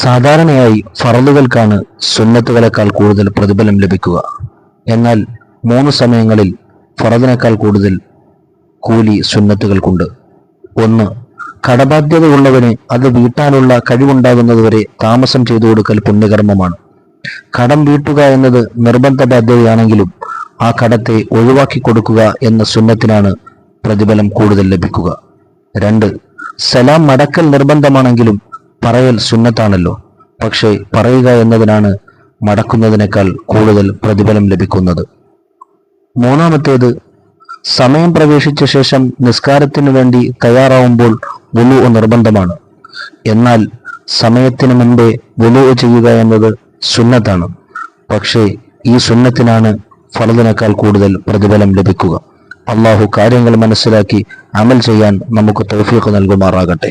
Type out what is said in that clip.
സാധാരണയായി ഫർളുകൾക്കാണ് സുന്നത്തുകളെക്കാൾ കൂടുതൽ പ്രതിഫലം ലഭിക്കുക. എന്നാൽ 3 സമയങ്ങളിൽ ഫറദിനേക്കാൾ കൂടുതൽ കൂലി സുന്നത്തുകൾക്കുണ്ട്. 1. കടബാധ്യതയുള്ളവന് അത് വീട്ടാനുള്ള കഴിവുണ്ടാകുന്നതുവരെ താമസം ചെയ്തു കൊടുക്കൽ പുണ്യകർമ്മമാണ്. കടം വീട്ടുക എന്നത് നിർബന്ധ ബാധ്യതയാണെങ്കിലും ആ കടത്തെ ഒഴിവാക്കി കൊടുക്കുക എന്ന സുന്നത്തിനാണ് പ്രതിഫലം കൂടുതൽ ലഭിക്കുക. 2. സലാം മടക്കൽ നിർബന്ധമാണെങ്കിലും പറയൽ സുന്നത്താണല്ലോ. പക്ഷേ പറയുക എന്നതിനാണ് മടക്കുന്നതിനേക്കാൾ കൂടുതൽ പ്രതിഫലം ലഭിക്കുന്നത്. 3. സമയം പ്രവേശിച്ച ശേഷം നിസ്കാരത്തിനു വേണ്ടി തയ്യാറാവുമ്പോൾ വുളൂ നിർബന്ധമാണ്. എന്നാൽ സമയത്തിന് മുമ്പേ വുളൂ ചെയ്യുക എന്നത് സുന്നത്താണ്. പക്ഷേ ഈ സുന്നത്തിനാണ് ഫർദിനേക്കാൾ കൂടുതൽ പ്രതിഫലം ലഭിക്കുക. അള്ളാഹു കാര്യങ്ങൾ മനസ്സിലാക്കി അമൽ ചെയ്യാൻ നമുക്ക് തൗഫീഖ് നൽകുമാറാകട്ടെ.